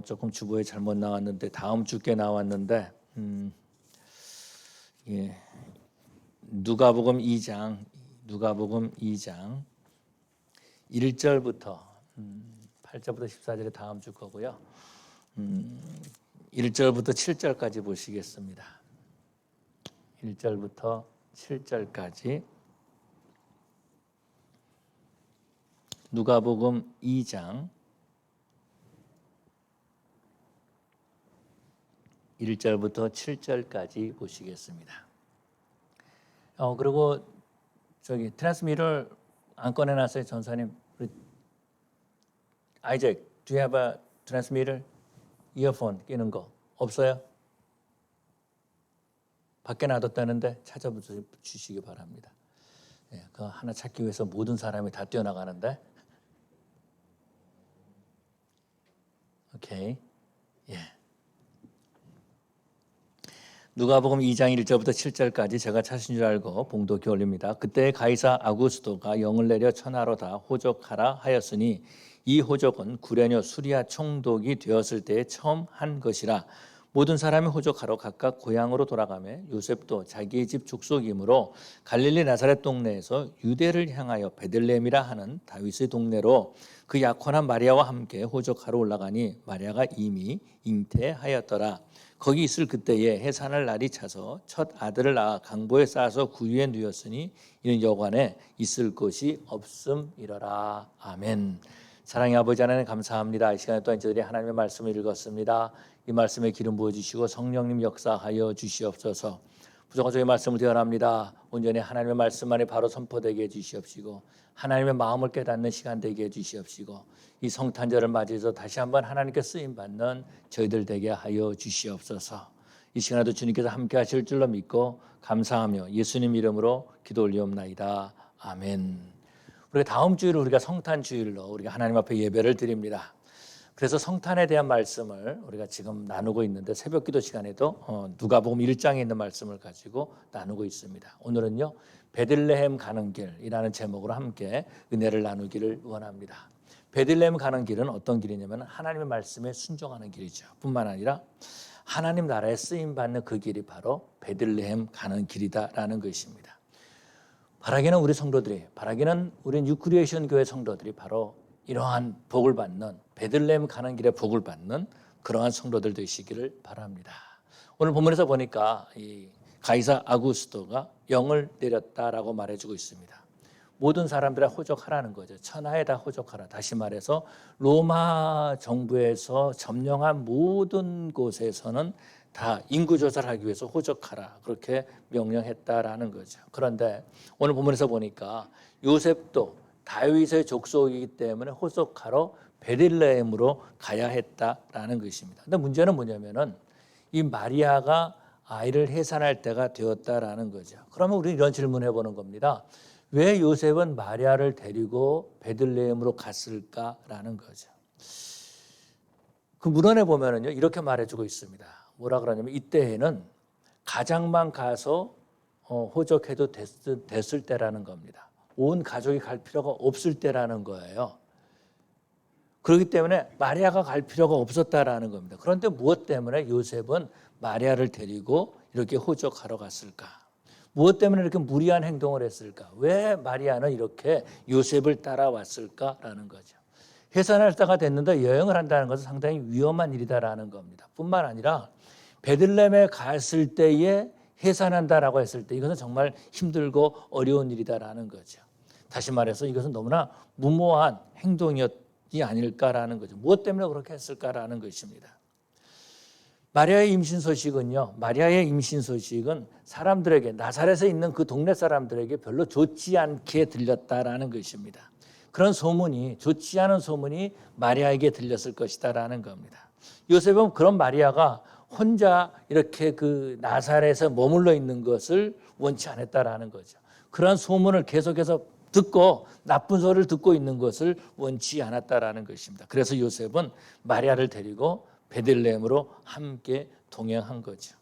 조금 주보에 잘못 나왔는데 다음 주께 나왔는데 예. 누가복음 2장 1절부터 8절부터 14절이 다음 주 거고요. 1절부터 7절까지 보시겠습니다. 1절부터 7절까지 누가복음 2장 1절부터 7절까지 보시겠습니다. 그리고 저기 트랜스미터를 안 꺼내놨어요, 전사님. 아이잭, do you have a transmitter? 이어폰 끼는 거 없어요? 밖에 놔뒀다는데 찾아주시기 바랍니다. 예, 그거 하나 찾기 위해서 모든 사람이 다 뛰어나가는데. 오케이. 예. 누가복음 2장 1절부터 7절까지 제가 찾으신 줄 알고 봉독기 올립니다. 그때 가이사 아구스도가 영을 내려 천하로 다 호적하라 하였으니 이 호적은 구레뇨 수리아 총독이 되었을 때에 처음 한 것이라. 모든 사람이 호적하러 각각 고향으로 돌아가며 요셉도 자기의 집 족속이므로 갈릴리 나사렛 동네에서 유대를 향하여 베들레헴이라 하는 다윗의 동네로 그 약혼한 마리아와 함께 호적하러 올라가니 마리아가 이미 잉태하였더라. 거기 있을 그때에 해산할 날이 차서 첫 아들을 낳아 강보에 쌓아서 구유에 누였으니 이는 여관에 있을 곳이 없음이러라. 아멘. 사랑의 아버지 하나님 감사합니다. 이 시간에 또한 저희들이 하나님의 말씀을 읽었습니다. 이 말씀에 기름 부어주시고 성령님 역사하여 주시옵소서. 부족한 저희 말씀을 대언합니다. 온전히 하나님의 말씀만이 바로 선포되게 해주시옵시고 하나님의 마음을 깨닫는 시간 되게 해주시옵시고 이 성탄절을 맞이해서 다시 한번 하나님께 쓰임받는 저희들 되게 하여 주시옵소서. 이 시간에도 주님께서 함께 하실 줄로 믿고 감사하며 예수님 이름으로 기도 올리옵나이다. 아멘. 우리가 다음 주일을 우리가 성탄주일로 우리가 하나님 앞에 예배를 드립니다. 그래서 성탄에 대한 말씀을 우리가 지금 나누고 있는데 새벽기도 시간에도 누가복음 1장에 있는 말씀을 가지고 나누고 있습니다. 오늘은요 베들레헴 가는 길이라는 제목으로 함께 은혜를 나누기를 원합니다. 베들레헴 가는 길은 어떤 길이냐면 하나님의 말씀에 순종하는 길이죠. 뿐만 아니라 하나님 나라에 쓰임받는 그 길이 바로 베들레헴 가는 길이다라는 것입니다. 바라기는 우리 성도들이, 바라기는 우리 뉴크리에이션 교회 성도들이 바로 이러한 복을 받는 베들레헴 가는 길에 복을 받는 그러한 성도들 되시기를 바랍니다. 오늘 본문에서 보니까 이 가이사 아구스토가 영을 내렸다라고 말해주고 있습니다. 모든 사람들에 호적하라는 거죠. 천하에 다 호적하라. 다시 말해서 로마 정부에서 점령한 모든 곳에서는 다 인구조사를 하기 위해서 호적하라 그렇게 명령했다라는 거죠. 그런데 오늘 본문에서 보니까 요셉도 다윗의 족속이기 때문에 호적하러 베들레헴으로 가야 했다라는 것입니다. 근데 문제는 뭐냐면은 이 마리아가 아이를 해산할 때가 되었다라는 거죠. 그러면 우리 이런 질문을 해보는 겁니다. 왜 요셉은 마리아를 데리고 베들레헴으로 갔을까라는 거죠. 그 문헌에 보면은요 이렇게 말해주고 있습니다. 뭐라 그러냐면 이때에는 가장만 가서 호적해도 됐을 때라는 겁니다. 온 가족이 갈 필요가 없을 때라는 거예요. 그렇기 때문에 마리아가 갈 필요가 없었다라는 겁니다. 그런데 무엇 때문에 요셉은 마리아를 데리고 이렇게 호적하러 갔을까? 무엇 때문에 이렇게 무리한 행동을 했을까? 왜 마리아는 이렇게 요셉을 따라왔을까라는 거죠. 해산할 때가 됐는데 여행을 한다는 것은 상당히 위험한 일이다라는 겁니다. 뿐만 아니라 베들레헴에 갔을 때에 해산한다라고 했을 때 이것은 정말 힘들고 어려운 일이다라는 거죠. 다시 말해서 이것은 너무나 무모한 행동이었지 아닐까라는 거죠. 무엇 때문에 그렇게 했을까라는 것입니다. 마리아의 임신 소식은요. 마리아의 임신 소식은 사람들에게 나사렛에 있는 그 동네 사람들에게 별로 좋지 않게 들렸다라는 것입니다. 그런 소문이 좋지 않은 소문이 마리아에게 들렸을 것이다라는 겁니다. 요셉은 그런 마리아가 혼자 이렇게 그 나사렛에 머물러 있는 것을 원치 않았다라는 거죠. 그런 소문을 계속해서 듣고 나쁜 소리를 듣고 있는 것을 원치 않았다라는 것입니다. 그래서 요셉은 마리아를 데리고 베들레헴으로 함께 동행한 거죠.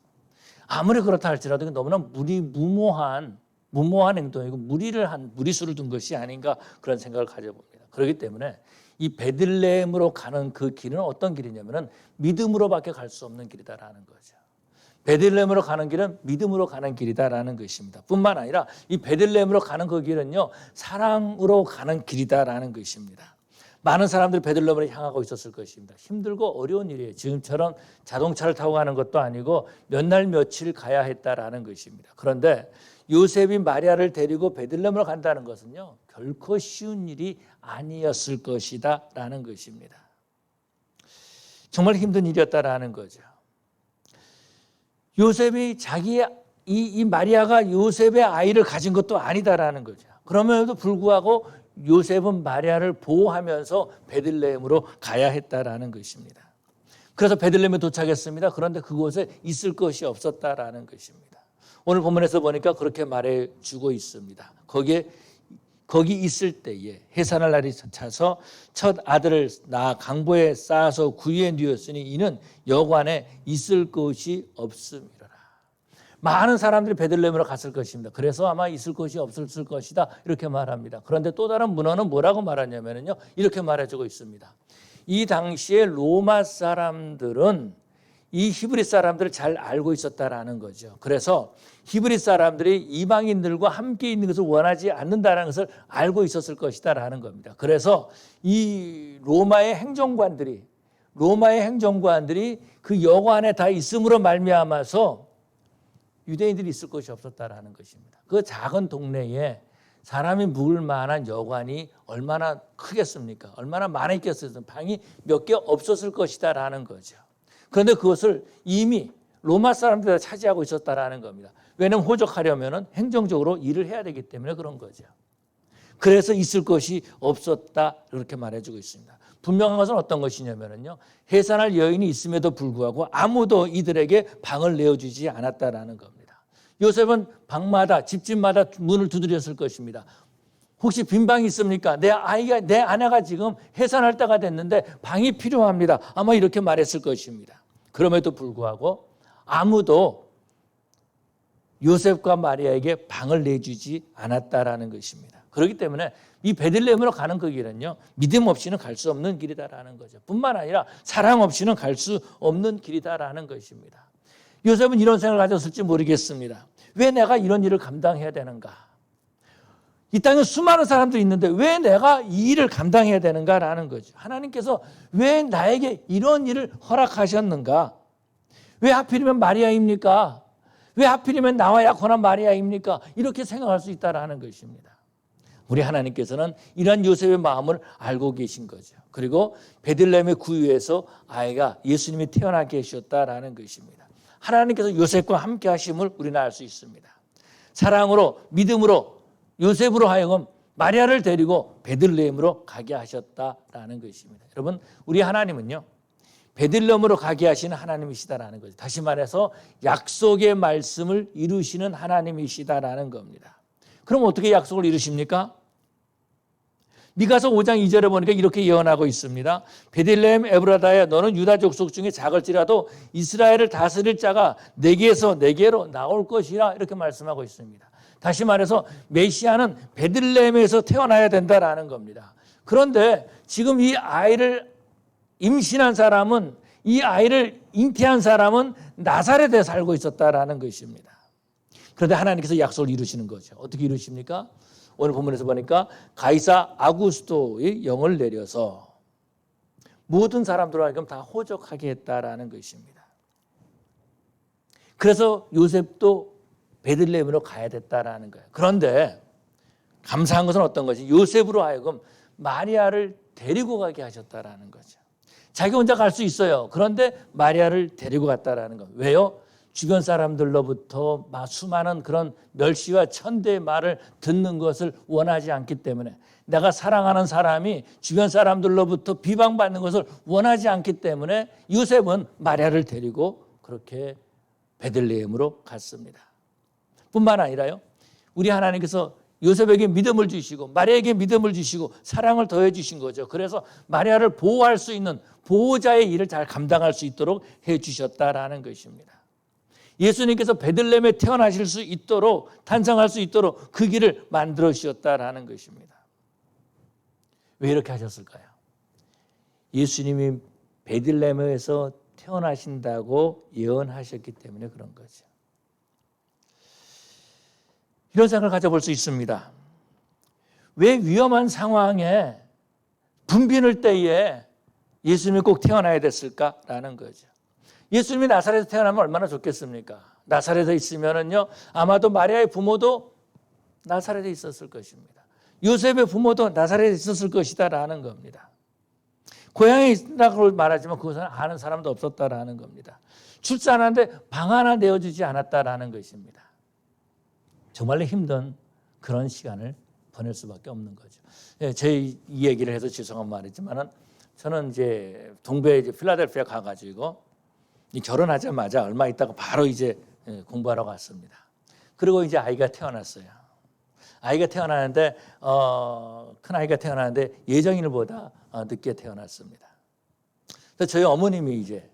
아무리 그렇다 할지라도 너무나 무모한 행동이고 무리수를 둔 것이 아닌가 그런 생각을 가져봅니다. 그렇기 때문에 이 베들레헴으로 가는 그 길은 어떤 길이냐면은 믿음으로밖에 갈 수 없는 길이다라는 거죠. 베들레헴으로 가는 길은 믿음으로 가는 길이다라는 것입니다. 뿐만 아니라 이 베들레헴으로 가는 그 길은요, 사랑으로 가는 길이다라는 것입니다. 많은 사람들이 베들레헴으로 향하고 있었을 것입니다. 힘들고 어려운 일이에요. 지금처럼 자동차를 타고 가는 것도 아니고 몇 날 며칠 가야 했다라는 것입니다. 그런데 요셉이 마리아를 데리고 베들레헴으로 간다는 것은요, 결코 쉬운 일이 아니었을 것이다라는 것입니다. 정말 힘든 일이었다라는 거죠. 요셉이 이 마리아가 요셉의 아이를 가진 것도 아니다라는 거죠. 그럼에도 불구하고 요셉은 마리아를 보호하면서 베들레헴으로 가야 했다라는 것입니다. 그래서 베들레헴에 도착했습니다. 그런데 그곳에 있을 것이 없었다라는 것입니다. 오늘 본문에서 보니까 그렇게 말해주고 있습니다. 거기 있을 때에 해산할 날이 차서 첫 아들을 낳아 강보에 쌓아서 구유에 누웠으니 이는 여관에 있을 곳이 없음이로라. 많은 사람들이 베들레헴으로 갔을 것입니다. 그래서 아마 있을 곳이 없었을 것이다 이렇게 말합니다. 그런데 또 다른 문헌은 뭐라고 말하냐면요, 이렇게 말해주고 있습니다. 이 당시에 로마 사람들은 이 히브리 사람들을 잘 알고 있었다라는 거죠. 그래서 히브리 사람들이 이방인들과 함께 있는 것을 원하지 않는다는 것을 알고 있었을 것이다라는 겁니다. 그래서 이 로마의 행정관들이 그 여관에 다 있음으로 말미암아서 유대인들이 있을 곳이 없었다라는 것입니다. 그 작은 동네에 사람이 묵을 만한 여관이 얼마나 크겠습니까? 얼마나 많이 있겠습니까? 방이 몇 개 없었을 것이다라는 거죠. 그런데 그것을 이미 로마 사람들이 차지하고 있었다라는 겁니다. 왜냐하면 호적하려면 행정적으로 일을 해야 되기 때문에 그런 거죠. 그래서 있을 것이 없었다 이렇게 말해주고 있습니다. 분명한 것은 어떤 것이냐면요, 해산할 여인이 있음에도 불구하고 아무도 이들에게 방을 내어주지 않았다라는 겁니다. 요셉은 방마다 집집마다 문을 두드렸을 것입니다. 혹시 빈 방이 있습니까? 내 아내가 지금 해산할 때가 됐는데 방이 필요합니다. 아마 이렇게 말했을 것입니다. 그럼에도 불구하고 아무도 요셉과 마리아에게 방을 내주지 않았다라는 것입니다. 그렇기 때문에 이 베들레헴으로 가는 그 길은요, 믿음 없이는 갈 수 없는 길이다라는 거죠. 뿐만 아니라 사랑 없이는 갈 수 없는 길이다라는 것입니다. 요셉은 이런 생각을 가졌을지 모르겠습니다. 왜 내가 이런 일을 감당해야 되는가? 이 땅에 수많은 사람들이 있는데 왜 내가 이 일을 감당해야 되는가라는 거죠. 하나님께서 왜 나에게 이런 일을 허락하셨는가? 왜 하필이면 마리아입니까? 왜 하필이면 나와 약혼한 마리아입니까? 이렇게 생각할 수 있다라는 것입니다. 우리 하나님께서는 이러한 요셉의 마음을 알고 계신 거죠. 그리고 베들레헴의 구유에서 아이가 예수님이 태어나게 하셨다라는 것입니다. 하나님께서 요셉과 함께 하심을 우리는 알 수 있습니다. 사랑으로, 믿음으로 요셉으로 하여금 마리아를 데리고 베들레헴으로 가게 하셨다라는 것입니다. 여러분, 우리 하나님은요, 베들레헴으로 가게 하시는 하나님이시다라는 거죠. 다시 말해서 약속의 말씀을 이루시는 하나님이시다라는 겁니다. 그럼 어떻게 약속을 이루십니까? 미가서 5장 2절에 보니까 이렇게 예언하고 있습니다. 베들레헴 에브라다야, 너는 유다 족속 중에 작을지라도 이스라엘을 다스릴 자가 내게서 내게로 나올 것이라 이렇게 말씀하고 있습니다. 다시 말해서 메시아는 베들레헴에서 태어나야 된다라는 겁니다. 그런데 지금 이 아이를 임신한 사람은, 이 아이를 잉태한 사람은 나사렛에 살고 있었다라는 것입니다. 그런데 하나님께서 약속을 이루시는 거죠. 어떻게 이루십니까? 오늘 본문에서 보니까 가이사 아구스토의 영을 내려서 모든 사람들로 하여금 다 호적하게 했다라는 것입니다. 그래서 요셉도 베들레헴으로 가야 됐다라는 거예요. 그런데 감사한 것은 어떤 것이, 요셉으로 하여금 마리아를 데리고 가게 하셨다라는 거죠. 자기 혼자 갈 수 있어요. 그런데 마리아를 데리고 갔다라는 거. 왜요? 주변 사람들로부터 수많은 그런 멸시와 천대의 말을 듣는 것을 원하지 않기 때문에, 내가 사랑하는 사람이 주변 사람들로부터 비방받는 것을 원하지 않기 때문에 요셉은 마리아를 데리고 그렇게 베들레헴으로 갔습니다. 뿐만 아니라요, 우리 하나님께서 요셉에게 믿음을 주시고 마리아에게 믿음을 주시고 사랑을 더해 주신 거죠. 그래서 마리아를 보호할 수 있는 보호자의 일을 잘 감당할 수 있도록 해 주셨다라는 것입니다. 예수님께서 베들레헴에 태어나실 수 있도록, 탄생할 수 있도록 그 길을 만들어 주셨다라는 것입니다. 왜 이렇게 하셨을까요? 예수님이 베들레헴에서 태어나신다고 예언하셨기 때문에 그런 거죠. 이런 생각을 가져볼 수 있습니다. 왜 위험한 상황에 붐비는 때에 예수님이 꼭 태어나야 됐을까라는 거죠. 예수님이 나사렛에서 태어나면 얼마나 좋겠습니까? 나사렛에 있으면은요, 아마도 마리아의 부모도 나사렛에 있었을 것입니다. 요셉의 부모도 나사렛에 있었을 것이다라는 겁니다. 고향에 있다고 말하지만 그것은 아는 사람도 없었다라는 겁니다. 출산하는데 방 하나 내어주지 않았다라는 것입니다. 정말로 힘든 그런 시간을 보낼 수밖에 없는 거죠. 제 이 얘기를 해서 죄송한 말이지만은 저는 이제 동부에 이제 필라델피아 가가지고 결혼하자마자 얼마 있다가 바로 이제 공부하러 갔습니다. 그리고 이제 아이가 태어났어요. 아이가 태어나는데 큰 아이가 태어나는데 예정일보다 늦게 태어났습니다. 그래서 저희 어머님이 이제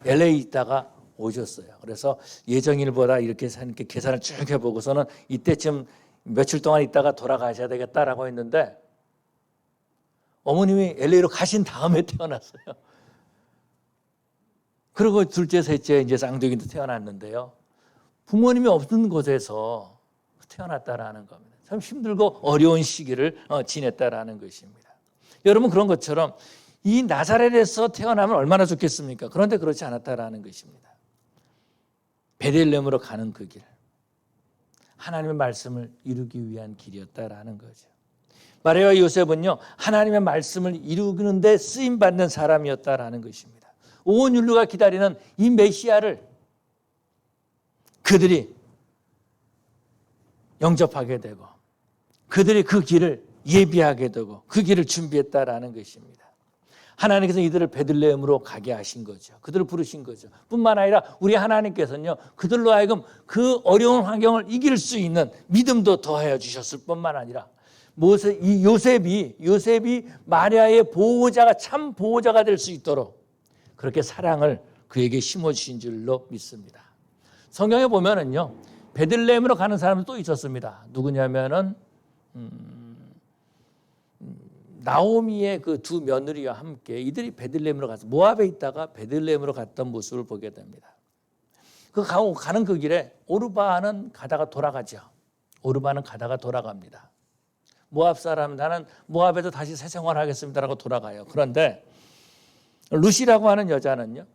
LA 있다가 오셨어요. 그래서 예정일보다 이렇게 계산을 쭉 해보고서는 이때쯤 며칠 동안 있다가 돌아가셔야 되겠다라고 했는데 어머님이 LA로 가신 다음에 태어났어요. 그리고 둘째, 셋째 이제 쌍둥이도 태어났는데요. 부모님이 없는 곳에서 태어났다라는 겁니다. 참 힘들고 어려운 시기를 지냈다라는 것입니다. 여러분 그런 것처럼 이 나사렛에서 태어나면 얼마나 좋겠습니까? 그런데 그렇지 않았다라는 것입니다. 베들레헴으로 가는 그 길, 하나님의 말씀을 이루기 위한 길이었다라는 거죠. 마리아와 요셉은요, 하나님의 말씀을 이루는데 쓰임받는 사람이었다라는 것입니다. 온 인류가 기다리는 이 메시아를 그들이 영접하게 되고 그들이 그 길을 예비하게 되고 그 길을 준비했다라는 것입니다. 하나님께서 이들을 베들레헴으로 가게 하신 거죠. 그들을 부르신 거죠. 뿐만 아니라 우리 하나님께서는요, 그들로 하여금 그 어려운 환경을 이길 수 있는 믿음도 더하여 주셨을 뿐만 아니라 이 요셉이 마리아의 보호자가 참 보호자가 될 수 있도록 그렇게 사랑을 그에게 심어주신 줄로 믿습니다. 성경에 보면은요, 베들레헴으로 가는 사람도 또 있었습니다. 누구냐면은 나오미의 그 두 며느리와 함께 이들이 베들레헴으로 가서 모압에 있다가 베들레헴으로 갔던 모습을 보게 됩니다. 가는 그 길에 오르바는 가다가 돌아가죠. 오르바는 가다가 돌아갑니다. 모압 사람, 나는 모압에서 다시 새 생활하겠습니다라고 돌아가요. 그런데 룻이라고 하는 여자는요,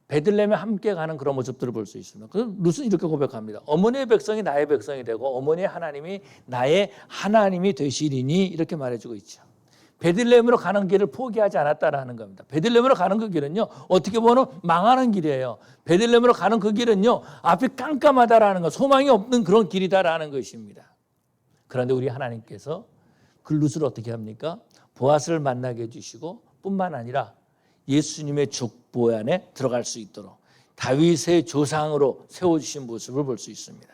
베들레헴에 함께 가는 그런 모습들을 볼 수 있습니다. 그래서 룻은 이렇게 고백합니다. 어머니의 백성이 나의 백성이 되고 어머니의 하나님이 나의 하나님이 되시리니, 이렇게 말해주고 있죠. 베들레헴으로 가는 길을 포기하지 않았다라는 겁니다. 베들레헴으로 가는 그 길은요, 어떻게 보면 망하는 길이에요. 베들레헴으로 가는 그 길은요, 앞이 깜깜하다라는 것, 소망이 없는 그런 길이다라는 것입니다. 그런데 우리 하나님께서 그 룻을 어떻게 합니까? 보아스를 만나게 해주시고 뿐만 아니라 예수님의 족보 안에 들어갈 수 있도록 다윗의 조상으로 세워주신 모습을 볼 수 있습니다.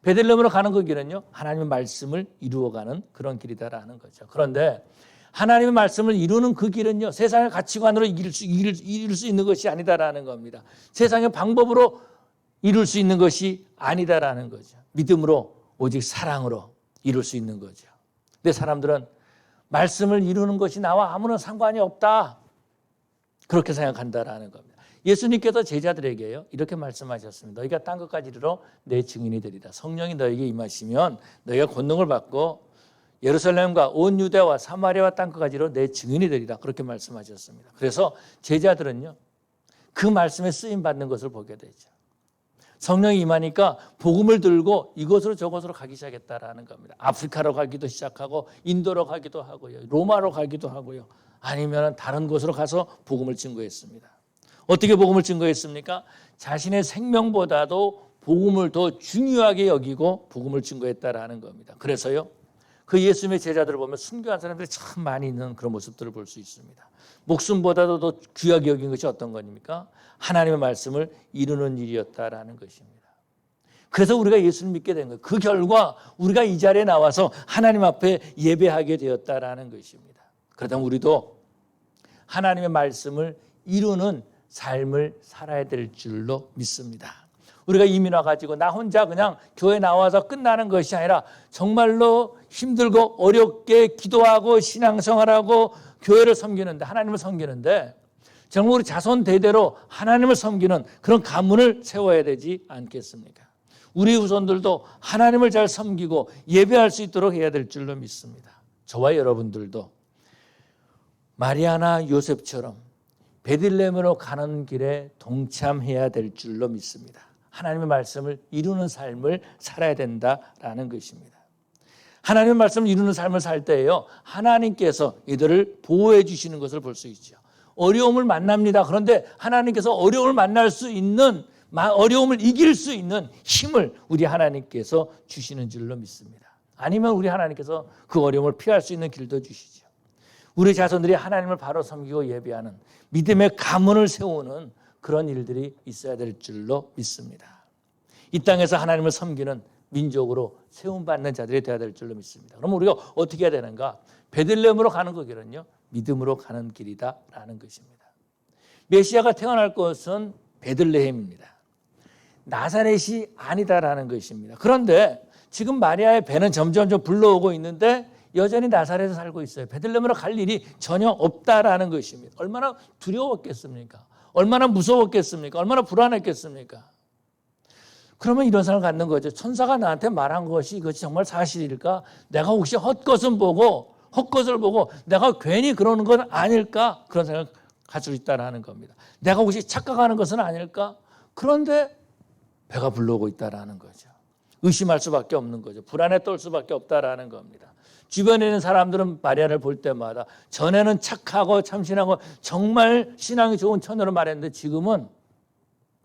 베들레헴으로 가는 그 길은요, 하나님의 말씀을 이루어가는 그런 길이다라는 거죠. 그런데 하나님의 말씀을 이루는 그 길은요, 세상의 가치관으로 이룰 수 있는 것이 아니다라는 겁니다. 세상의 방법으로 이룰 수 있는 것이 아니다라는 거죠. 믿음으로, 오직 사랑으로 이룰 수 있는 거죠. 근데 사람들은 말씀을 이루는 것이 나와 아무런 상관이 없다, 그렇게 생각한다라는 겁니다. 예수님께서 제자들에게요, 이렇게 말씀하셨습니다. 너희가 땅 끝까지 이르러 내 증인이 되리라. 성령이 너에게 임하시면 너희가 권능을 받고 예루살렘과 온 유대와 사마리아와 땅 끝까지 이르러 내 증인이 되리라. 그렇게 말씀하셨습니다. 그래서 제자들은요, 그 말씀에 쓰임 받는 것을 보게 되죠. 성령이 임하니까 복음을 들고 이곳으로 저곳으로 가기 시작했다라는 겁니다. 아프리카로 가기도 시작하고 인도로 가기도 하고요, 로마로 가기도 하고요, 아니면 다른 곳으로 가서 복음을 증거했습니다. 어떻게 복음을 증거했습니까? 자신의 생명보다도 복음을 더 중요하게 여기고 복음을 증거했다라는 겁니다. 그래서요, 그 예수님의 제자들을 보면 순교한 사람들이 참 많이 있는 그런 모습들을 볼 수 있습니다. 목숨보다도 더 귀하게 여긴 것이 어떤 겁니까? 하나님의 말씀을 이루는 일이었다라는 것입니다. 그래서 우리가 예수를 믿게 된 거예요. 그 결과 우리가 이 자리에 나와서 하나님 앞에 예배하게 되었다라는 것입니다. 그렇다면 우리도 하나님의 말씀을 이루는 삶을 살아야 될 줄로 믿습니다. 우리가 이민 와가지고 나 혼자 그냥 교회 나와서 끝나는 것이 아니라 정말로 힘들고 어렵게 기도하고 신앙생활하고 교회를 섬기는데, 하나님을 섬기는데 정말 우리 자손 대대로 하나님을 섬기는 그런 가문을 세워야 되지 않겠습니까? 우리 후손들도 하나님을 잘 섬기고 예배할 수 있도록 해야 될 줄로 믿습니다. 저와 여러분들도 마리아나 요셉처럼 베들레헴으로 가는 길에 동참해야 될 줄로 믿습니다. 하나님의 말씀을 이루는 삶을 살아야 된다라는 것입니다. 하나님의 말씀을 이루는 삶을 살 때에요, 하나님께서 이들을 보호해 주시는 것을 볼 수 있죠. 어려움을 만납니다. 그런데 하나님께서 어려움을 만날 수 있는, 어려움을 이길 수 있는 힘을 우리 하나님께서 주시는 줄로 믿습니다. 아니면 우리 하나님께서 그 어려움을 피할 수 있는 길도 주시죠. 우리 자손들이 하나님을 바로 섬기고 예배하는 믿음의 가문을 세우는 그런 일들이 있어야 될 줄로 믿습니다. 이 땅에서 하나님을 섬기는 민족으로 세움받는 자들이 되어야 될 줄로 믿습니다. 그럼 우리가 어떻게 해야 되는가? 베들레헴으로 가는 그 길은요, 믿음으로 가는 길이다라는 것입니다. 메시아가 태어날 것은 베들레헴입니다. 나사렛이 아니다라는 것입니다. 그런데 지금 마리아의 배는 점점 불러오고 있는데 여전히 나사렛에 살고 있어요. 베들레헴으로 갈 일이 전혀 없다라는 것입니다. 얼마나 두려웠겠습니까? 얼마나 무서웠겠습니까? 얼마나 불안했겠습니까? 그러면 이런 생각을 갖는 거죠. 천사가 나한테 말한 것이 이것이 정말 사실일까? 내가 혹시 헛것을 보고 내가 괜히 그러는 건 아닐까? 그런 생각을 가지고 있다는 겁니다. 내가 혹시 착각하는 것은 아닐까? 그런데 배가 불러오고 있다는 거죠. 의심할 수밖에 없는 거죠. 불안에 떨 수밖에 없다는 겁니다. 주변에 있는 사람들은 마리아를 볼 때마다 전에는 착하고 참신하고 정말 신앙이 좋은 처녀로 말했는데 지금은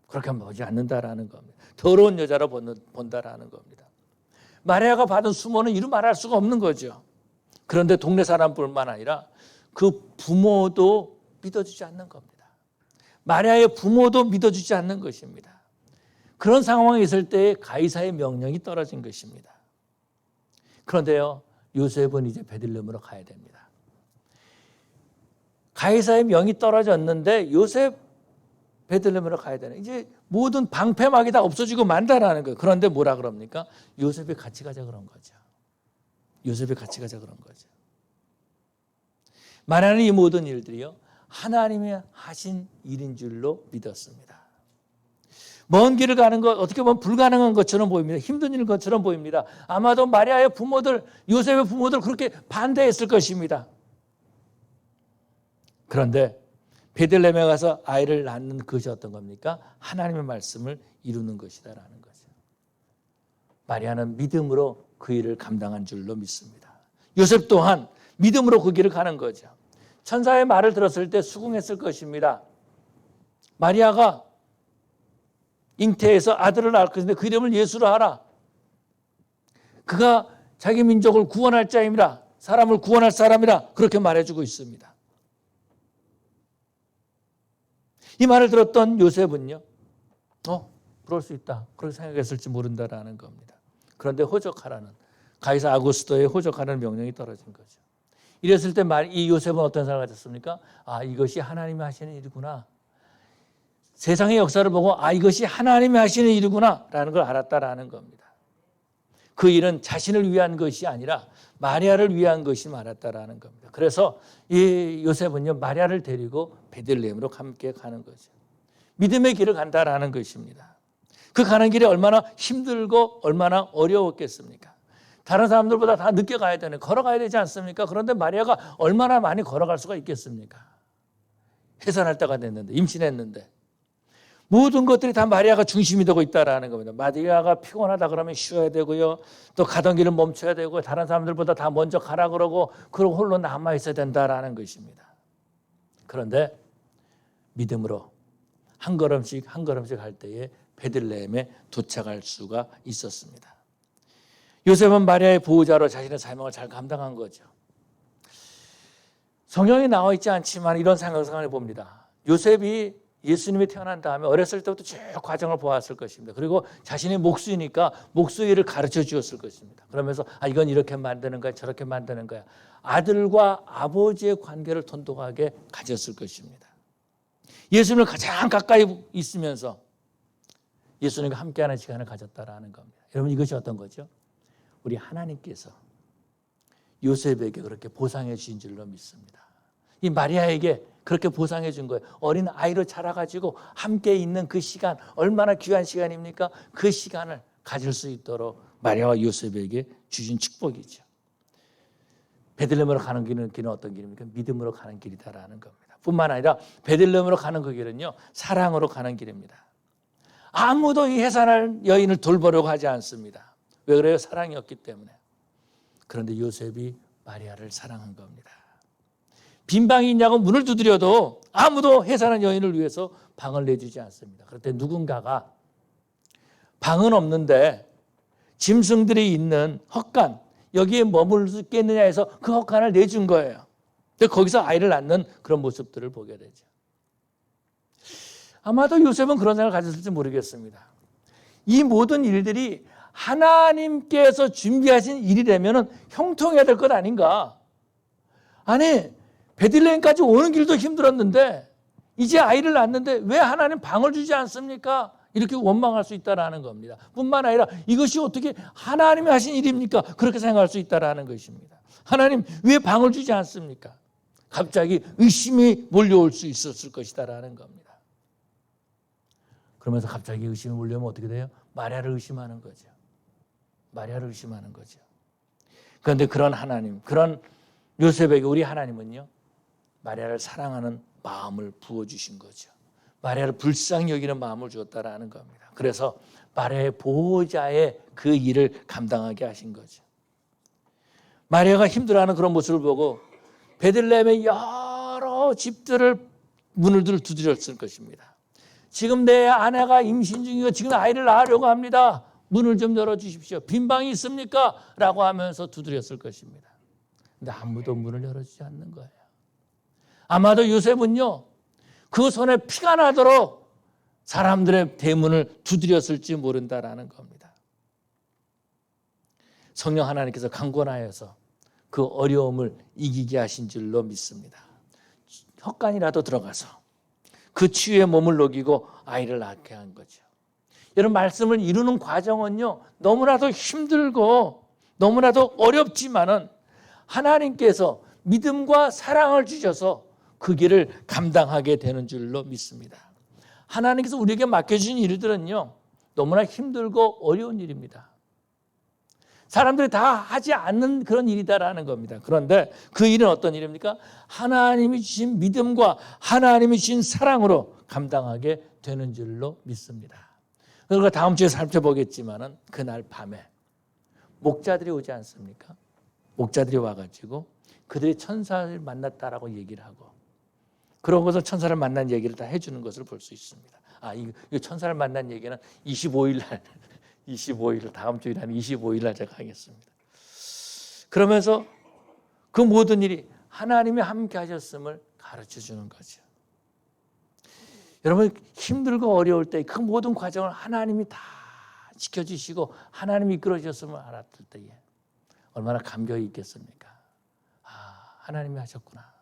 그렇게 보지 않는다라는 겁니다. 더러운 여자로 본다라는 겁니다. 마리아가 받은 수모는 이루 말할 수가 없는 거죠. 그런데 동네 사람뿐만 아니라 그 부모도 믿어주지 않는 겁니다. 마리아의 부모도 믿어주지 않는 것입니다. 그런 상황에 있을 때 가이사의 명령이 떨어진 것입니다. 그런데요, 요셉은 이제 베들레헴으로 가야 됩니다. 가이사의 명이 떨어졌는데 요셉 베들레헴으로 가야 되는, 이제 모든 방패막이 다 없어지고 만다라는 거예요. 그런데 뭐라 그럽니까? 요셉이 같이 가자 그런 거죠. 요셉이 같이 가자 그런 거죠. 마리아는 이 모든 일들이요, 하나님이 하신 일인 줄로 믿었습니다. 먼 길을 가는 것, 어떻게 보면 불가능한 것처럼 보입니다. 힘든 일 것처럼 보입니다. 아마도 마리아의 부모들, 요셉의 부모들 그렇게 반대했을 것입니다. 그런데 베들레헴에 가서 아이를 낳는 것이 어떤 겁니까? 하나님의 말씀을 이루는 것이다라는 거죠. 마리아는 믿음으로 그 일을 감당한 줄로 믿습니다. 요셉 또한 믿음으로 그 길을 가는 거죠. 천사의 말을 들었을 때 수긍했을 것입니다. 마리아가 잉태해서 아들을 낳을 것인데 그 이름을 예수로 하라. 그가 자기 민족을 구원할 자입니다. 사람을 구원할 사람이라 그렇게 말해주고 있습니다. 이 말을 들었던 요셉은요, 그럴 수 있다, 그렇게 생각했을지 모른다라는 겁니다. 그런데 호적하라는, 가이사 아구스토의 호적하라는 명령이 떨어진 거죠. 이랬을 때 이 요셉은 어떤 생각을 가졌습니까? 이것이 하나님이 하시는 일이구나. 세상의 역사를 보고 이것이 하나님이 하시는 일이구나 라는 걸 알았다라는 겁니다. 그 일은 자신을 위한 것이 아니라 마리아를 위한 것이 알았다라는 겁니다. 그래서 이 요셉은요, 마리아를 데리고 베들레헴으로 함께 가는 거죠. 믿음의 길을 간다라는 것입니다. 그 가는 길이 얼마나 힘들고 얼마나 어려웠겠습니까? 다른 사람들보다 다 늦게 가야 되는, 걸어가야 되지 않습니까? 그런데 마리아가 얼마나 많이 걸어갈 수가 있겠습니까? 해산할 때가 됐는데, 임신했는데. 모든 것들이 다 마리아가 중심이 되고 있다라는 겁니다. 마리아가 피곤하다 그러면 쉬어야 되고요. 또 가던 길은 멈춰야 되고, 다른 사람들보다 다 먼저 가라 그러고 홀로 남아 있어야 된다라는 것입니다. 그런데 믿음으로 한 걸음씩 한 걸음씩 할 때에 베들레헴에 도착할 수가 있었습니다. 요셉은 마리아의 보호자로 자신의 사명을 잘 감당한 거죠. 성경에 나와 있지 않지만 이런 생각을 해봅니다. 요셉이 예수님이 태어난 다음에 어렸을 때부터 쭉 과정을 보았을 것입니다. 그리고 자신의 목수이니까 목수일을 가르쳐 주었을 것입니다. 그러면서 이건 이렇게 만드는 거야, 저렇게 만드는 거야. 아들과 아버지의 관계를 돈독하게 가졌을 것입니다. 예수님을 가장 가까이 있으면서 예수님과 함께하는 시간을 가졌다라는 겁니다. 여러분, 이것이 어떤 거죠? 우리 하나님께서 요셉에게 그렇게 보상해 주신 줄로 믿습니다. 이 마리아에게 그렇게 보상해 준 거예요. 어린 아이로 자라가지고 함께 있는 그 시간, 얼마나 귀한 시간입니까? 그 시간을 가질 수 있도록 마리아와 요셉에게 주신 축복이죠. 베들레헴으로 가는 길은 어떤 길입니까? 믿음으로 가는 길이다라는 겁니다. 뿐만 아니라 베들레헴으로 가는 그 길은요, 사랑으로 가는 길입니다. 아무도 이 해산할 여인을 돌보려고 하지 않습니다. 왜 그래요? 사랑이 없기 때문에. 그런데 요셉이 마리아를 사랑한 겁니다. 빈 방이 있냐고 문을 두드려도 아무도 해산한 여인을 위해서 방을 내주지 않습니다. 그럴 때 누군가가 방은 없는데 짐승들이 있는 헛간, 여기에 머물 수 있겠느냐 해서 그 헛간을 내준 거예요. 근데 거기서 아이를 낳는 그런 모습들을 보게 되죠. 아마도 요셉은 그런 생각을 가졌을지 모르겠습니다. 이 모든 일들이 하나님께서 준비하신 일이라면 형통해야 될 것 아닌가. 아니, 베들레헴까지 오는 길도 힘들었는데 이제 아이를 낳는데 왜 하나님 방을 주지 않습니까? 이렇게 원망할 수 있다는 겁니다. 뿐만 아니라 이것이 어떻게 하나님이 하신 일입니까? 그렇게 생각할 수 있다는 것입니다. 하나님 왜 방을 주지 않습니까? 갑자기 의심이 몰려올 수 있었을 것이다라는 겁니다. 그러면서 갑자기 의심이 몰려오면 어떻게 돼요? 마리아를 의심하는 거죠. 마리아를 의심하는 거죠. 그런데 그런 하나님, 그런 요셉에게 우리 하나님은요, 마리아를 사랑하는 마음을 부어주신 거죠. 마리아를 불쌍히 여기는 마음을 주었다라는 겁니다. 그래서 마리아의 보호자의 그 일을 감당하게 하신 거죠. 마리아가 힘들어하는 그런 모습을 보고 베들레헴의 여러 집들을 문을 두드렸을 것입니다. 지금 내 아내가 임신 중이고 지금 아이를 낳으려고 합니다. 문을 좀 열어주십시오. 빈 방이 있습니까? 라고 하면서 두드렸을 것입니다. 근데 아무도 문을 열어주지 않는 거예요. 아마도 요셉은요, 그 손에 피가 나도록 사람들의 대문을 두드렸을지 모른다라는 겁니다. 성령 하나님께서 강권하여서 그 어려움을 이기게 하신 줄로 믿습니다. 헛간이라도 들어가서 그 치유의 몸을 녹이고 아이를 낳게 한 거죠. 여러분, 말씀을 이루는 과정은요, 너무나도 힘들고 너무나도 어렵지만은 하나님께서 믿음과 사랑을 주셔서 그 길을 감당하게 되는 줄로 믿습니다. 하나님께서 우리에게 맡겨주신 일들은요, 너무나 힘들고 어려운 일입니다. 사람들이 다 하지 않는 그런 일이다라는 겁니다. 그런데 그 일은 어떤 일입니까? 하나님이 주신 믿음과 하나님이 주신 사랑으로 감당하게 되는 줄로 믿습니다. 그러니까 다음 주에 살펴보겠지만은 그날 밤에 목자들이 오지 않습니까? 목자들이 와가지고 그들이 천사를 만났다라고 얘기를 하고, 그런 것을 천사를 만난 얘기를 다 해주는 것을 볼 수 있습니다. 이 천사를 만난 얘기는 25일 날, 25일 다음 주일 하면 25일 날 제가 하겠습니다. 그러면서 그 모든 일이 하나님이 함께 하셨음을 가르쳐 주는 거죠. 여러분, 힘들고 어려울 때 그 모든 과정을 하나님이 다 지켜주시고 하나님이 이끌어 주셨음을 알았을 때에 얼마나 감격이 있겠습니까? 하나님이 하셨구나.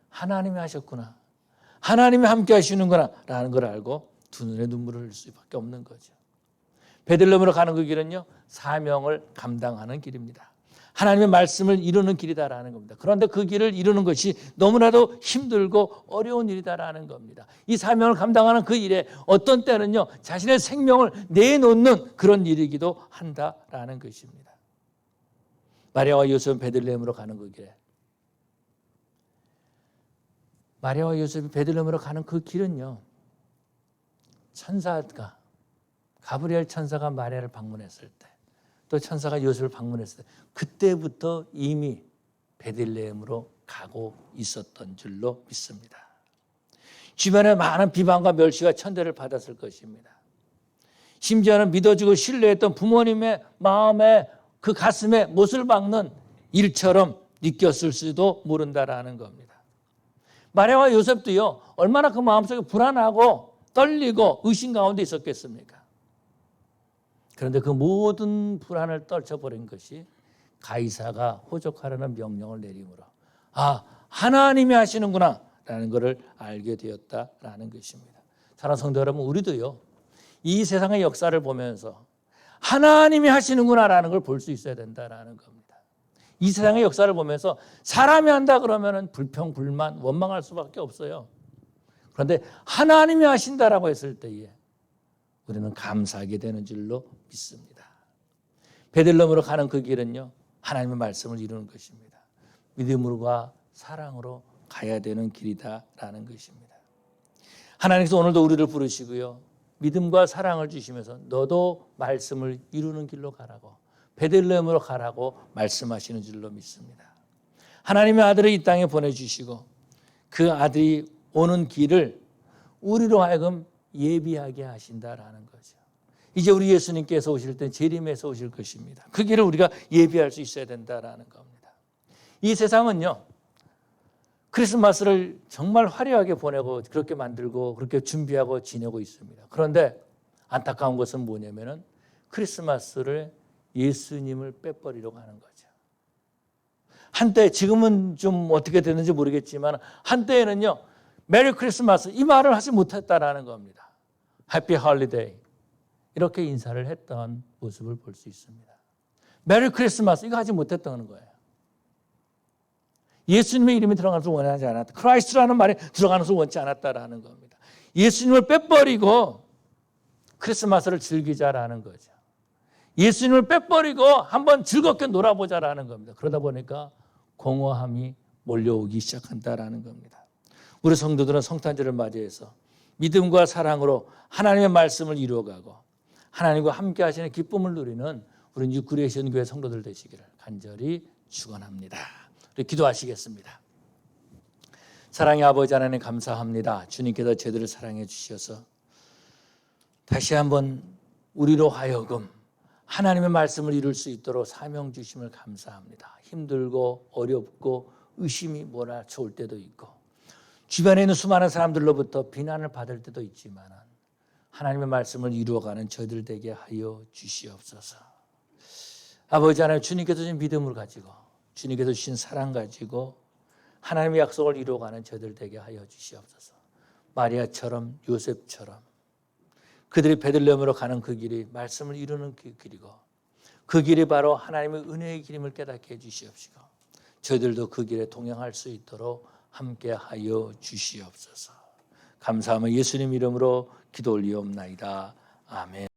하나님이 하셨구나. 하나님이 함께 하시는구나 라는 걸 알고 두 눈에 눈물을 흘릴 수밖에 없는 거죠. 베들레헴으로 가는 그 길은요, 사명을 감당하는 길입니다. 하나님의 말씀을 이루는 길이다라는 겁니다. 그런데 그 길을 이루는 것이 너무나도 힘들고 어려운 일이다라는 겁니다. 이 사명을 감당하는 그 일에 어떤 때는요, 자신의 생명을 내놓는 그런 일이기도 한다라는 것입니다. 마리아와 요셉은 베들레헴으로 가는 그 길에, 마리아와 요셉이 베들레헴으로 가는 그 길은요, 천사가, 가브리엘 천사가 마리아를 방문했을 때, 또 천사가 요셉을 방문했을 때, 그때부터 이미 베들레헴으로 가고 있었던 줄로 믿습니다. 주변에 많은 비방과 멸시와 천대를 받았을 것입니다. 심지어는 믿어주고 신뢰했던 부모님의 마음에, 그 가슴에 못을 박는 일처럼 느꼈을 수도 모른다라는 겁니다. 마리아와 요셉도요, 얼마나 그 마음속에 불안하고 떨리고 의심 가운데 있었겠습니까? 그런데 그 모든 불안을 떨쳐버린 것이 가이사가 호적하라는 명령을 내림으로, 하나님이 하시는구나 라는 것을 알게 되었다라는 것입니다. 사랑하는 성도 여러분, 우리도요, 이 세상의 역사를 보면서 하나님이 하시는구나 라는 걸 볼 수 있어야 된다라는 겁니다. 이 세상의 역사를 보면서 사람이 한다 그러면 불평, 불만, 원망할 수밖에 없어요. 그런데 하나님이 하신다라고 했을 때에 우리는 감사하게 되는 줄로 믿습니다. 베들레헴으로 가는 그 길은요, 하나님의 말씀을 이루는 것입니다. 믿음으로와 사랑으로 가야 되는 길이다라는 것입니다. 하나님께서 오늘도 우리를 부르시고요, 믿음과 사랑을 주시면서 너도 말씀을 이루는 길로 가라고, 베들레헴으로 가라고 말씀하시는 줄로 믿습니다. 하나님의 아들을 이 땅에 보내주시고 그 아들이 오는 길을 우리로 하여금 예비하게 하신다라는 거죠. 이제 우리 예수님께서 오실 때 재림에서 오실 것입니다. 그 길을 우리가 예비할 수 있어야 된다라는 겁니다. 이 세상은요, 크리스마스를 정말 화려하게 보내고 그렇게 만들고 그렇게 준비하고 지내고 있습니다. 그런데 안타까운 것은 뭐냐면은 크리스마스를 예수님을 빼버리려고 하는 거죠. 한때, 지금은 좀 어떻게 됐는지 모르겠지만 한때에는요, 메리 크리스마스 이 말을 하지 못했다라는 겁니다. 해피 홀리데이 이렇게 인사를 했던 모습을 볼 수 있습니다. 메리 크리스마스 이거 하지 못했던 거예요. 예수님의 이름이 들어가는 것을 원하지 않았다. 크라이스트라는 말이 들어가는 것을 원치 않았다라는 겁니다. 예수님을 빼버리고 크리스마스를 즐기자라는 거죠. 예수님을 빼버리고 한번 즐겁게 놀아보자라는 겁니다. 그러다 보니까 공허함이 몰려오기 시작한다라는 겁니다. 우리 성도들은 성탄절을 맞이해서 믿음과 사랑으로 하나님의 말씀을 이루어가고 하나님과 함께 하시는 기쁨을 누리는 우리 뉴크리에이션 교회 성도들 되시기를 간절히 축원합니다. 우리 기도하시겠습니다. 사랑의 아버지 하나님 감사합니다. 주님께서 저희들을 사랑해 주셔서 다시 한번 우리로 하여금 하나님의 말씀을 이룰 수 있도록 사명 주심을 감사합니다. 힘들고 어렵고 의심이 몰아쳐올 때도 있고 주변에 있는 수많은 사람들로부터 비난을 받을 때도 있지만 하나님의 말씀을 이루어가는 저희들 되게 하여 주시옵소서. 아버지 하나님, 주님께서 주신 믿음을 가지고 주님께서 주신 사랑 가지고 하나님의 약속을 이루어가는 저희들 되게 하여 주시옵소서. 마리아처럼 요셉처럼 그들이 베들레헴으로 가는 그 길이 말씀을 이루는 그 길이고 그 길이 바로 하나님의 은혜의 길임을 깨닫게 해주시옵시고 저희들도 그 길에 동행할 수 있도록 함께하여 주시옵소서. 감사하며 예수님 이름으로 기도 올리옵나이다. 아멘.